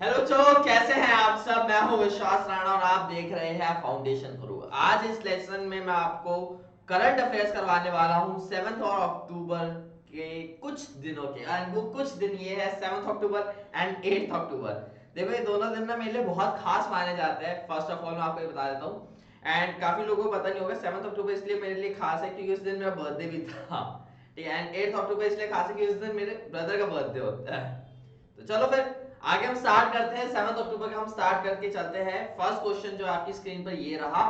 Hello कैसे हैं आप सब। मैं हूं विश्वास राणा और आप देख रहे हैं फाउंडेशन गुरु। आज इस लेसन में मैं आपको करंट अफेयर्स करवाने वाला हूं 7 और अक्टूबर के कुछ दिनों के, एंड वो कुछ दिन ये है 7 अक्टूबर एंड 8 अक्टूबर। देखो ये दोनों दिन ना मेरे लिए बहुत खास माने जाते हैं। फर्स्ट ऑफ ऑल मैं आपको ये बता देता हूँ, एंड काफी लोगों को पता नहीं होगा 7 अक्टूबर इसलिए मेरे लिए खास है क्योंकि उस दिन मेरा बर्थडे भी था। ठीक है, एंड 8 अक्टूबर इसलिए खास है क्योंकि उस दिन मेरे ब्रदर का बर्थडे होता है। तो चलो फिर आगे हम स्टार्ट करते हैं। 7 अक्टूबर का हम स्टार्ट करके चलते हैं। फर्स्ट क्वेश्चन जो आपकी स्क्रीन पर ये रहा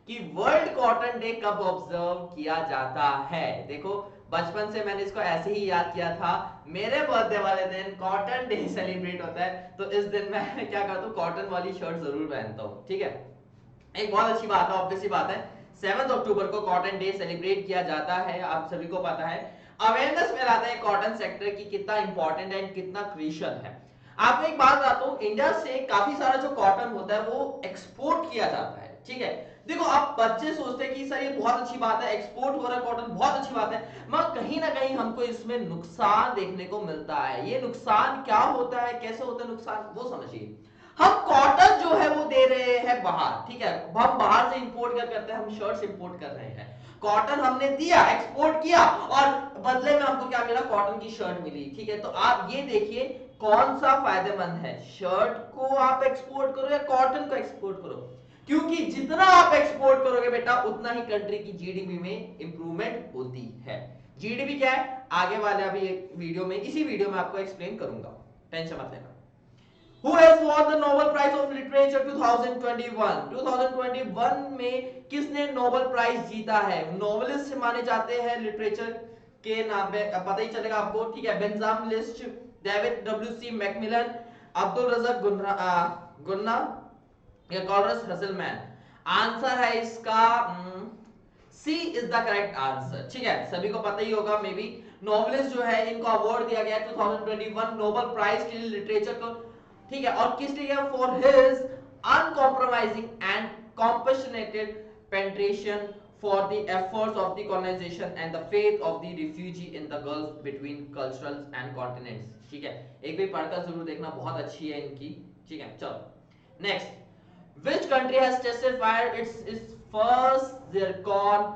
कि वर्ल्ड कॉटन डे कब ऑब्जर्व किया जाता है। देखो बचपन से मैंने इसको ऐसे ही याद किया था, मेरे बर्थडे वाले दिन कॉटन डे सेलिब्रेट होता है, तो इस दिन मैं क्या करता हूँ, कॉटन वाली शर्ट जरूर पहनता हूँ। ठीक है, एक बहुत अच्छी बात है, ऑब्वियसली बात है। 7 अक्टूबर को कॉटन डे सेलिब्रेट किया जाता है, आप सभी को पता है। अवेयरनेस में लाता है कॉटन सेक्टर की कितना इंपॉर्टेंट है, कितना क्रिशियल है। आपको एक बात बताता हूं, इंडिया से काफी सारा जो कॉटन होता है वो एक्सपोर्ट किया जाता है। ठीक है, देखो आप बच्चे सोचते हैं कि सर ये बहुत अच्छी बात है, एक्सपोर्ट हो रहा है कॉटन, बहुत अच्छी बात है, मगर कहीं ना कहीं हमको इसमें नुकसान देखने को मिलता है। ये नुकसान क्या होता है, कैसे होता है नुकसान, वो समझिए। हम कॉटन जो है वो दे रहे हैं बाहर, ठीक है, हम बाहर से इंपोर्ट कर करते हैं, हम शर्ट्स इंपोर्ट कर रहे हैं। कॉटन हमने दिया, एक्सपोर्ट किया, और बदले में हमको क्या मिला, कॉटन की शर्ट मिली। ठीक है, तो आप ये देखिए कौन सा फायदेमंद है, शर्ट को आप एक्सपोर्ट करो या कॉटन को एक्सपोर्ट करो। क्योंकि जितना आप एक्सपोर्ट करोगे बेटा उतना ही कंट्री की जीडीपी में इंप्रूवमेंट होती है। जीडीपी क्या है, आगे वाले अभी एक वीडियो में, इसी वीडियो में आपको एक्सप्लेन करूंगा, टेंशन मत लेना। Who has won the Nobel Prize of Literature 2021? 2021 में किसने नोबेल प्राइज जीता है? नोवेलिस्ट माने जाते हैं लिटरेचर के नाम पे, पता ही चलेगा आपको। ठीक है, Benjamin List, David W C MacMillan, Abdul Razak Gurnah या कॉलरस हसलमैन। आंसर है इसका C is the correct answer. ठीक है, सभी को पता ही होगा मे बी। नोवेलिस्ट जो है इनको अवार्ड दिया गया 2021 नोबेल प्राइज के लिए लिटरेचर को। ठीक है, और किस लिए, for his uncompromising and compassionate penetration for the efforts of the colonisation and the faith of the refugee in the gulf between cultures and continents. ठीक है, एक भी पढ़कर जरूर देखना, बहुत अच्छी है इनकी। ठीक है, चलो next. Which country has tested fired its first zircon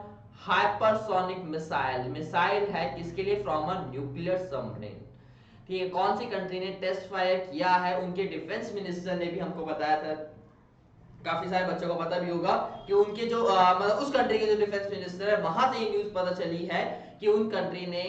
hypersonic missile? Missile है किसके लिए, फ्रॉम अ न्यूक्लियर सबमरीन। ठीक है, कौन सी कंट्री ने टेस्ट फायर किया है, उनके डिफेंस मिनिस्टर ने भी हमको बताया था। काफी सारे बच्चों को पता भी होगा कि उनके जो मतलब उस कंट्री के जो डिफेंस मिनिस्टर है, वहां से ये न्यूज पता चली है कि उन कंट्री ने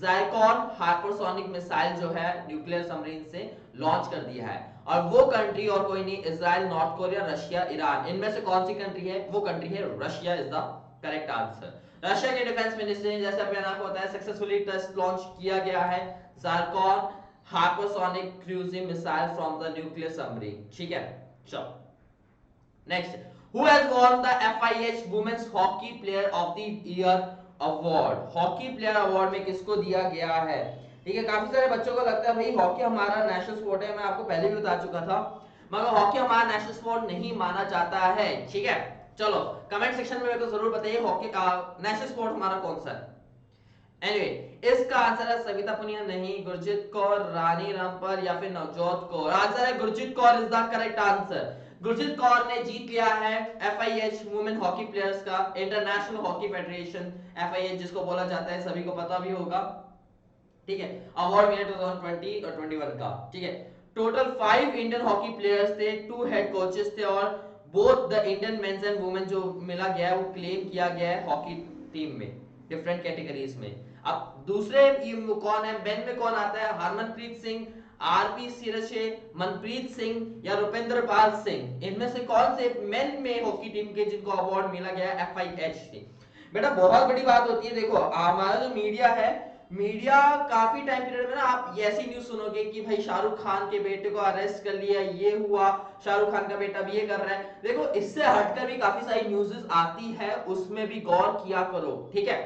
जायकॉन हाइपरसोनिक मिसाइल जो है न्यूक्लियर सबमरीन से लॉन्च कर दिया है। और वो कंट्री और कोई नहीं, Israel, north Korea, Russia, Iran, इनमें से कौन सी कंट्री है, वो कंट्री है Russia is the correct answer. Russia के डिफेंस मिनिस्टर ने, जैसे अभी आपको बताया, सक्सेसफुली टेस्ट लॉन्च किया गया है Zircon hypersonic cruising missile from the nuclear submarine. ठीक है, चलो next. Who has won the FIH Women's Hockey Player of the Year Award? Hockey player award में किसको दिया गया है? ठीक है, काफी सारे बच्चों को लगता है भाई हॉकी हमारा नेशनल स्पोर्ट है, मैं आपको पहले भी बता चुका था, मगर हॉकी हमारा नेशनल स्पोर्ट नहीं माना जाता है। ठीक है, चलो कमेंट सेक्शन में मेरे को जरूर बताइए हॉकी का नेशनल स्पोर्ट हमारा कौन सा है। एनीवे इसका आंसर है सविता पुनिया नहीं, गुरजीत कौर, रानी रामपाल या फिर नवजोत कौर। आंसर है Gurjeet Kaur is the correct answer. Gurjeet Kaur ने जीत लिया है एफआईएच वुमेन हॉकी प्लेयर्स का, इंटरनेशनल हॉकी फेडरेशन, एफआईएच जिसको बोला जाता है, सभी को पता भी होगा। ठीक है, अवार्ड मिला 2020 और 21 का। ठीक है, टोटल 5 इंडियन हॉकी प्लेयर्स थे, 2 हेड कोचेस थे, और both the Indian mains and women जो मिला गया है वो क्लेम किया गया है हॉकी टीम में, डिफरेंट कैटेगरीज में। अब दूसरे कौन है, मेन में कौन आता है, हरमनप्रीत सिंह, आरपी सिरसे, मनप्रीत सिंह या रुपेंद्र पाल सिंह, इनमें से कौन से मेन में हॉकी टीम के जिनको अवार्ड मिला गया एफआईएच से। बेटा बहुत बड़ी बात होती है, देखो हमारा जो मीडिया है, मीडिया काफी टाइम पीरियड में ना आप ऐसी न्यूज सुनोगे कि भाई शाहरुख खान के बेटे को अरेस्ट कर लिया, ये हुआ, शाहरुख खान का बेटा भी ये कर रहा है। देखो इससे हटकर भी काफी सारी न्यूज़ेस आती है, उसमें भी गौर किया करो। ठीक है,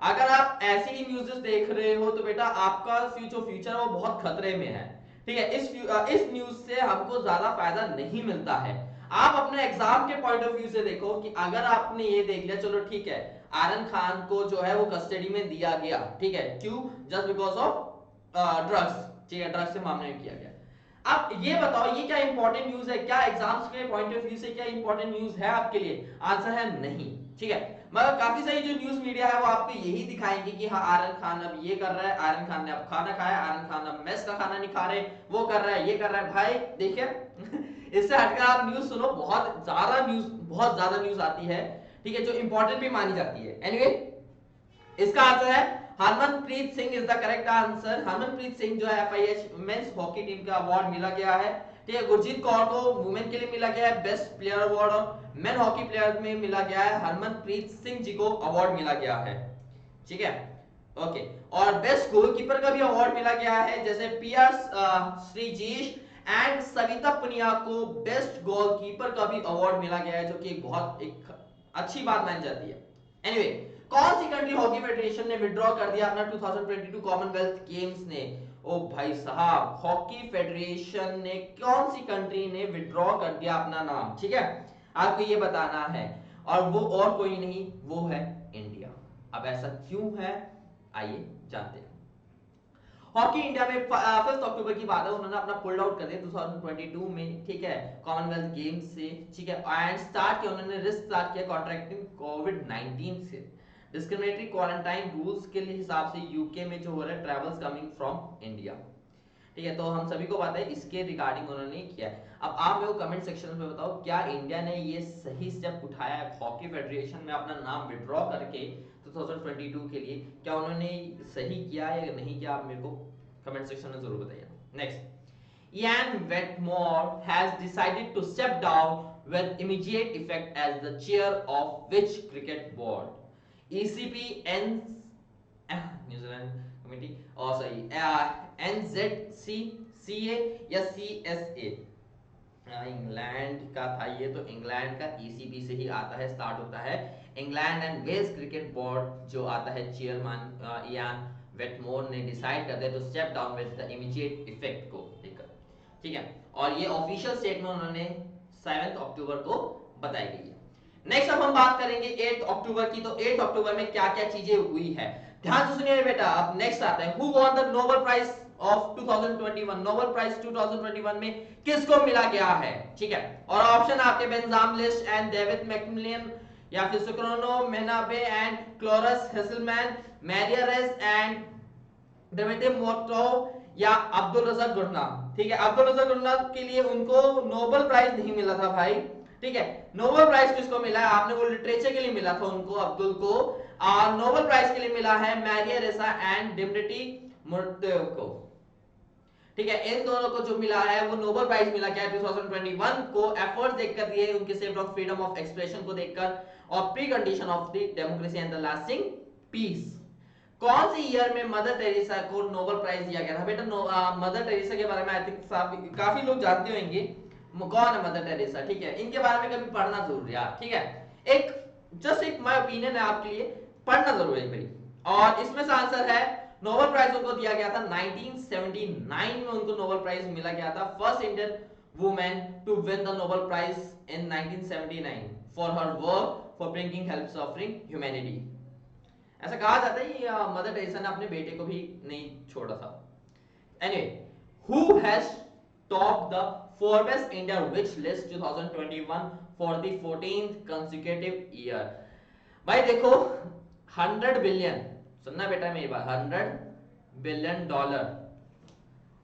अगर आप ऐसी ही न्यूज़ेस देख रहे हो तो बेटा आपका फ्यूचर वो बहुत खतरे में है। ठीक है, इस न्यूज से हमको ज्यादा फायदा नहीं मिलता है। आप अपने एग्जाम के पॉइंट ऑफ व्यू से देखो कि अगर आपने ये देख लिया, चलो ठीक है, आरन खान को जो है वो कस्टडी में दिया गया, ठीक है, क्यों, जस्ट बिकॉज ऑफ ड्रग्स। ठीक है, ड्रग्स के मामले में किया गया। अब ये बताओ ये क्या इंपॉर्टेंट न्यूज है, क्या एग्जाम्स के पॉइंट ऑफ व्यू से क्या इंपॉर्टेंट न्यूज है आपके लिए? आंसर है नहीं। ठीक है, मगर काफी सारी जो न्यूज मीडिया है वो आपको यही दिखाएंगे कि हाँ आर्यन खान अब ये कर रहा है, आर्यन खान ने अब खाना खाया, आर्यन खान अब मेस का खाना नहीं खा रहे, वो कर रहा है, ये कर रहा है। भाई देखिए इससे हटकर आप न्यूज सुनो, बहुत ज्यादा न्यूज आती है, ठीक है, जो इंपॉर्टेंट भी मानी जाती है। एनीवे इसका आंसर है Harmanpreet Singh is the correct answer. Harmanpreet Singh जो है एफआईएच मेंस हॉकी टीम का अवार्ड मिला गया है। ठीक है, गुरजीत कौर को वुमेन के लिए मिला गया है बेस्ट प्लेयर अवार्ड, और मेन हॉकी प्लेयर में मिला गया है हरमनप्रीत सिंह जी को अवार्ड मिला गया है। ठीक है, ओके। और बेस्ट गोलकीपर का भी अवार्ड मिला गया है, जैसे पियर श्रीजीश एंड सविता पुनिया को बेस्ट गोलकीपर का भी अवार्ड मिला गया है, जो कि बहुत एक अच्छी बात मानी जाती है। एनीवे कौन सी कंट्री हॉकी फेडरेशन ने विड्रॉ कर दिया अपना 2022 कॉमनवेल्थ गेम्स ने? ओ भाई साहब, हॉकी फेडरेशन ने कौन सी कंट्री ने विड्रॉ कर दिया अपना नाम? ठीक है, आपको ये बताना है, और वो और कोई नहीं, वो है इंडिया। अब ऐसा क्यों है, आइए जानते हैं। हॉकी इंडिया में 5 अक्टूबर की बात है, उन्होंने अपना पुल आउट कर दिया 2022 में, ठीक है, कॉमनवेल्थ गेम्स से। ठीक है, एंड स्टार्ट किया उन्होंने, रिस्क स्टार्ट किया कॉन्ट्रैक्टिंग कोविड-19 से। डिस्क्रिमिनेटरी क्वारंटाइन रूल्स के हिसाब से यूके में जो हो रहा है ट्रैवल्स कमिंग फ्रॉम इंडिया। ठीक है, तो हम सभी को पता है इसके रिगार्डिंग उन्होंने किया है। अब आप मेरे को कमेंट सेक्शन में बताओ, क्या इंडिया ने ये सही स्टेप उठाया है हॉकी फेडरेशन में अपना नाम विड्रॉ करके 2022 के लिए? क्या उन्होंने सही किया या नहीं किया? आप मेरे को कमेंट सेक्शन में जरूर बताइए। Next, Ian Wetmore has decided to step down with immediate effect as the chair of which cricket board? ECB, New Zealand Committee, or sorry, NZC, CA या CSA? इंग्लैंड का था ये, तो इंग्लैंड का ECB से ही आता है, स्टार्ट होता है। England and Wales cricket board जो आता है, चेयरमैन इयान वेटमोर ने डिसाइड कर दिया to step down with the immediate effect को लेकर। ठीक है, और ये ऑफिशियल स्टेटमेंट उन्होंने 7 अक्टूबर को बताई गई है। नेक्स्ट अब हम बात करेंगे 8 अक्टूबर की, तो 8 अक्टूबर में क्या क्या चीजें हुई है, ध्यान से सुनिए बेटा। अब नेक्स्ट आता है, who won the Nobel prize of 2021? Nobel prize 2021 में किसको मिला गया है? ठीक है, और ऑप्शन आपके Benjamin List and David MacMillan, या फिर Syukuro Manabe and Klaus Hasselmann, Maria Ressa and David Moto, या अब्दुल रज़ाक गुरना। ठीक है, अब्दुल रज़ाक गुरना के लिए उनको नोबेल प्राइज नहीं मिला था भाई। ठीक है, नोबेल प्राइज किसको मिला है? आपने वो लिटरेचर के लिए मिला था उनको, अब्दुल को। नोबेल प्राइज के लिए मिला है मैरिया रेसा एंड डिमिट्री मुर्देव को। ठीक है, इन दोनों को जो मिला है वो नोबेल प्राइज मिला क्या है 2021 को, एफर्ट्स देखकर दिए, उनके safe of freedom of expression को देखकर, और precondition of the democracy and the lasting peace. कौन सी ईयर में मदर टेरेसा को नोबेल प्राइज दिया गया था? बेटा मदर टेरेसा के बारे में आई थिंक काफी लोग जानते होंगे, कौन है मदर टेरेसा। ठीक है, इनके बारे में कभी पढ़ना जरूर है यार। ठीक है, एक जस्ट एक माय ओपिनियन है आपके लिए, पढ़ना जरूर है भाई। और इसमें से आंसर है, नोबेल प्राइज उनको दिया गया था 1979 में, उनको नोबेल प्राइज मिला गया था, first Indian women to win the Nobel prize in 1979 for her work for bringing help suffering humanity. ऐसा कहा जाता है कि मदर टेरेसा ने अपने बेटे को भी नहीं छोड़ा था। Anyway, who has topped the Forbes India rich list 2021 for the 14th consecutive year? भाई देखो, 100 बिलियन, सुनना बेटा मेरी बात, 100 बिलियन डॉलर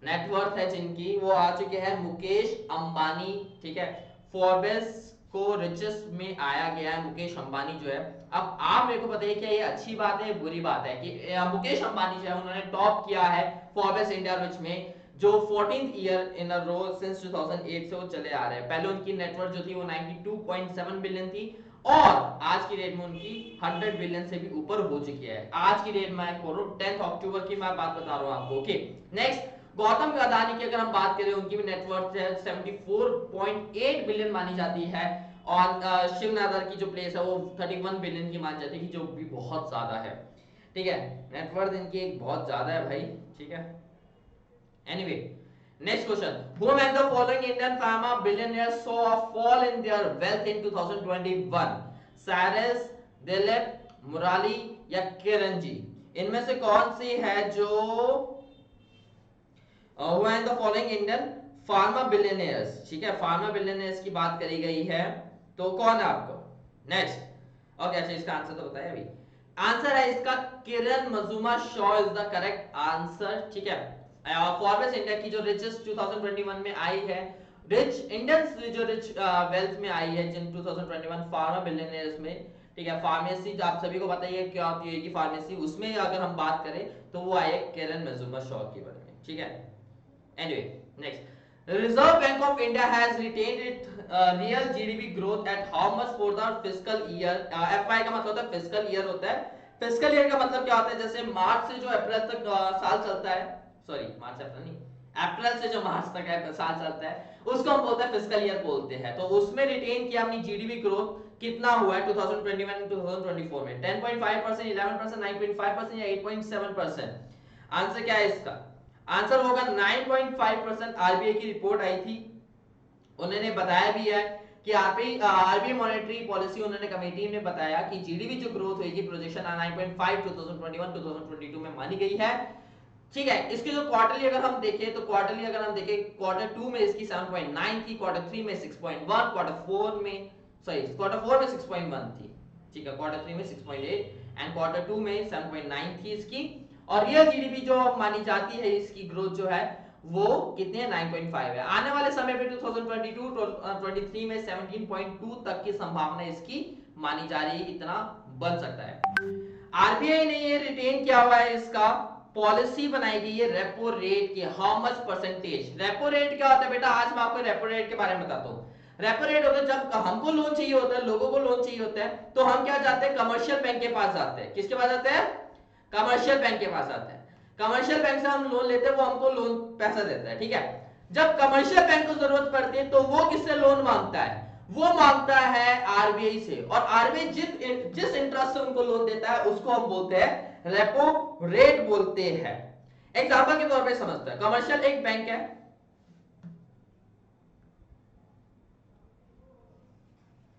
नेटवर्थ है जिनकी, वो आ चुके हैं मुकेश अंबानी। ठीक है, फोर्ब्स को रिचेस्ट में आया गया है मुकेश अंबानी जो है। अब आप मेरे को बताइए, क्या ये अच्छी बात है बुरी बात है कि मुकेश अंबानी जो है उन्होंने टॉप किया है फोर्ब्स इंडिया रिच में, जो 14th year in a row since 2008 से वो चले आ रहे हैं। पहले उनकी नेटवर्थ जो थी वो 92.7 बिलियन थी, और आज की डेट में उनकी 100 बिलियन से भी ऊपर हो चुकी है। आज की डेट में 10 अक्टूबर की मैं बात बता रहा हूं आपको। ओके, नेक्स्ट, गौतम अदानी की अगर हम बात करें, उनकी भी नेटवर्थ 74.8 बिलियन मानी जाती है, और शिव नादर की जो प्लेस है वो 31 बिलियन की मानी जाती है, जो भी बहुत ज्यादा है। ठीक है, नेटवर्थ इनकी एक बहुत ज्यादा है भाई। ठीक है, anyway next question, who among the following Indian pharma billionaires saw a fall in their wealth in 2021? Cyrus, Dilip, Murali या किरण जी? इनमें से कौन सी है जो who are the following Indian pharma billionaires, ठीक है, फार्मा बिलियनियर्स की बात करी गई है, तो कौन है आपको? नेक्स्ट, ओके, अच्छा इसका आंसर तो बताया अभी। आंसर है इसका Kiran Mazumdar Shaw is the correct answer, ठीक है। फॉर्ब्स इंडिया की जो रिचेस्ट 2021 में आई है, रिच इंडियंस जो रिच वेल्थ में आई है जिन 2021 फार्मा बिलियनियर्स में, ठीक है। फार्मेसी जो आप सभी को पता ही है क्या होती है कि फार्मेसी, उसमें अगर हम बात करें तो वो आई है किरण मजुमा शॉ के बारे में, ठीक है। Anyway, next. The Reserve Bank of India has retained its real GDP growth at how much for the fiscal year? FY का मतलब होता है fiscal year होता है। Fiscal year का मतलब क्या होता है? जैसे मार्च से जो अप्रैल तक साल चलता है, सॉरी मार्च अप्रैल नहीं, अप्रैल से जो मार्च तक है साल चलता है, उसको हम बोलते हैं फिस्कल ईयर बोलते हैं। तो उसमें रिटेन किया अपनी जीडीपी ग्रोथ कितना हुआ है 2021 2024 में? 10.5%, 11%, 9.5% या 8.7%? आंसर क्या है इसका? आंसर होगा 9.5%। आरबीआई की रिपोर्ट आई थी, उन्होंने बताया भी है कि आरबीआई मॉनेटरी पॉलिसी उन्होंने कमेटी ने बताया कि जीडीपी जो ग्रोथ होगी प्रोजेक्शन 9.5 2021 2022 में मानी गई है, ठीक है। इसके जो क्वार्टरली अगर हम देखें तो क्वार्टरली अगर हम देखें क्वार्टर 2 में इसकी 7.9 थी, क्वार्टर 3 में 6.1, क्वार्टर 4 में 6.1 थी, ठीक है, क्वार्टर 3 में 6.8 एंड क्वार्टर 2 में 7.9 थी इसकी। और रियल जीडीपी जो मानी जाती है इसकी ग्रोथ जो है वो कितनी है? 9.5 है। आने वाले समय पे 2022-23 में 17.2 तक की संभावना इसकी मानी जा रही है, इतना बन सकता है। आरबीआई ने ये रिटेन किया हुआ है, इसका पॉलिसी बनाई गई है रेपो रेट की, how much percentage. Repo rate क्या होता है बेटा? आज मैं आपको रेपो रेट के बारे में बताता हूँ। रेपो रेट होता है जब हमको लोन चाहिए होता है, लोगों को लोन चाहिए होता है, तो हम क्या जाते हैं? कमर्शियल बैंक के पास जाते हैं। किसके पास जाते हैं? कमर्शियल बैंक के पास जाते हैं। कमर्शियल बैंक से हम लोन लेते हैं, वो हमको लोन पैसा देता है, ठीक है। जब कमर्शियल बैंक को जरूरत पड़ती है तो वो किससे लोन मांगता है? वो मांगता है आरबीआई से, और आरबीआई जिस इंटरेस्ट से उनको लोन देता है उसको हम बोलते हैं रेपो रेट बोलते हैं। एग्जांपल के तौर पे समझते हैं, कमर्शियल एक बैंक है,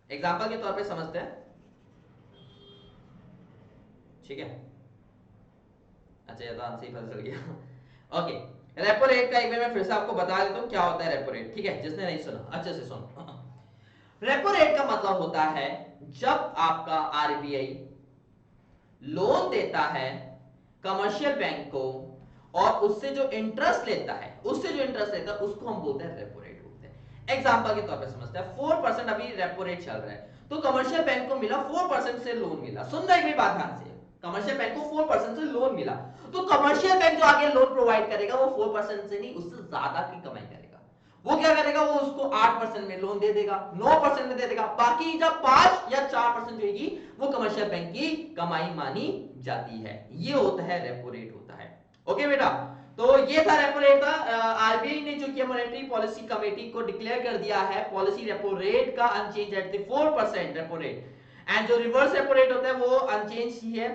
एग्जांपल के तौर पे समझते हैं, ठीक है। अच्छा ये तो आंसर ही पता चल गया। ओके, रेपो रेट का एक बार मैं फिर से आपको बता देता हूं क्या होता है रेपो रेट, ठीक है, जिसने नहीं सुना अच्छे से सुनो। रेपो रेट का मतलब होता है जब आपका आरबीआई लोन देता है कमर्शियल बैंक को और उससे जो इंटरेस्ट लेता है, उसको हम बोलते हैं रेपो रेट बोलते हैं। एग्जांपल के तौर पे समझते हैं, 4% अभी रेपो रेट चल रहा है, तो कमर्शियल बैंक को मिला 4% से लोन मिला। सुनना एक भी बात ध्यान से, कमर्शियल बैंक को 4% से लोन मिला, तो कमर्शियल बैंक जो आगे लोन प्रोवाइड करेगा वो 4% से नहीं, उससे ज्यादा की कमाई करेगा। वो क्या करेगा? वो उसको 8% में लोन दे देगा, 9% में दे देगा, बाकी जब 5 या 4% होगी वो कमर्शियल बैंक की कमाई मानी जाती है। ये होता है रेपो रेट होता है। ओके बेटा, तो ये था रेपो रेट था। आरबीआई ने जो किया, मॉनेटरी पॉलिसी कमेटी को डिक्लेयर कर दिया है पॉलिसी रेपो रेट का unchanged at the 4% repo rate, and जो रिवर्स रेपो रेट होता है वो अनचेंज ही है,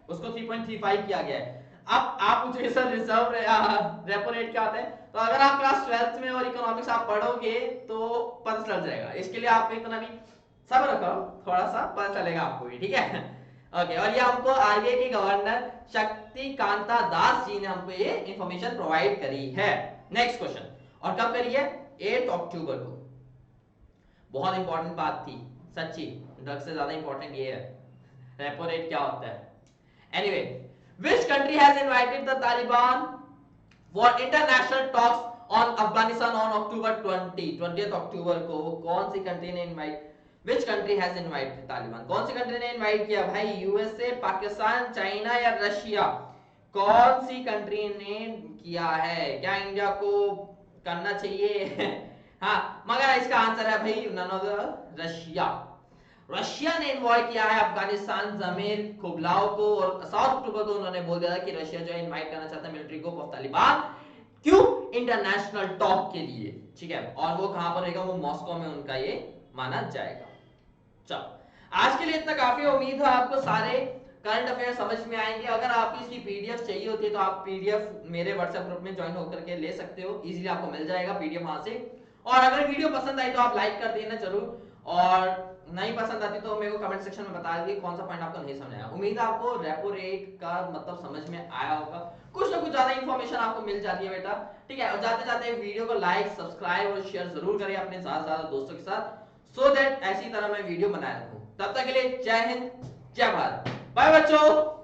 उसको 3.35 किया गया है। अब आप पूछोगे सर रिजर्व रेपो रेट क्या होता है? तो अगर आप क्लास 12th में और इकोनॉमिक्स आप पढ़ोगे तो पता चल जाएगा, इसके लिए आप इतना भी सब्र रखो, थोड़ा सा पता चलेगा आपको भी, ठीक है। ओके, और ये हमको आरबीआई के गवर्नर शक्तिकांता दास जी ने हमको ये इंफॉर्मेशन प्रोवाइड करी है। नेक्स्ट क्वेश्चन, और कब करी है? 8 अक्टूबर को। बहुत इंपॉर्टेंट बात थी सच्ची, ड्रग से ज्यादा इंपॉर्टेंट ये है रेपो रेट क्या होता है। Anyway, which country has invited the Taliban for international talks on Afghanistan on October 20th अक्टूबर को? कौन सी कंट्री ने invite, which country has invited Taliban? कौन सी कंट्री ने इनवाइट किया भाई? यूएसए, पाकिस्तान, चाइना या रशिया? कौन सी कंट्री ने किया है? क्या इंडिया को करना चाहिए? हाँ, मगर इसका आंसर है भाई none of the Russia. Russia ने इन्वॉल्व किया है अफगानिस्तान जमीर खुबलाओ को, और 7 अक्टूबर को उन्होंने बोल दिया कि रशिया जो है इनवाइट करना चाहता है मिलिट्री ग्रुप ऑफ तालिबान, क्यों? इंटरनेशनल टॉक के लिए, ठीक है। और वो कहां पर रहेगा? वो मॉस्को में उनका ये माना जाएगा। चलो, आज के लिए इतना काफी है। उम्मीद है आपको सारे करंट अफेयर समझ में आएंगे। अगर आपको इसकी पीडीएफ चाहिए होती है तो आप पीडीएफ मेरे व्हाट्सएप ग्रुप में ज्वाइन होकर के ले सकते हो, इजीली आपको मिल जाएगा पीडीएफ वहां से। और अगर वीडियो पसंद आई तो आप लाइक कर देना जरूर, और नहीं पसंद आती तो मेरे को कमेंट सेक्शन में बता दीजिए कौन सा पॉइंट आपको नहीं समझ आया। उम्मीद है आपको रेपो रेट का मतलब समझ में आया होगा, कुछ ना कुछ ज्यादा इंफॉर्मेशन आपको मिल जाती है बेटा, ठीक है। और जाते जाते वीडियो को लाइक, सब्सक्राइब और शेयर जरूर करें अपने ज्यादा दोस्तों के साथ, सो दैट ऐसी तरह मैं वीडियो बनाए रखूं। तब तक के लिए जय हिंद, जय भारत, बाय बच्चों।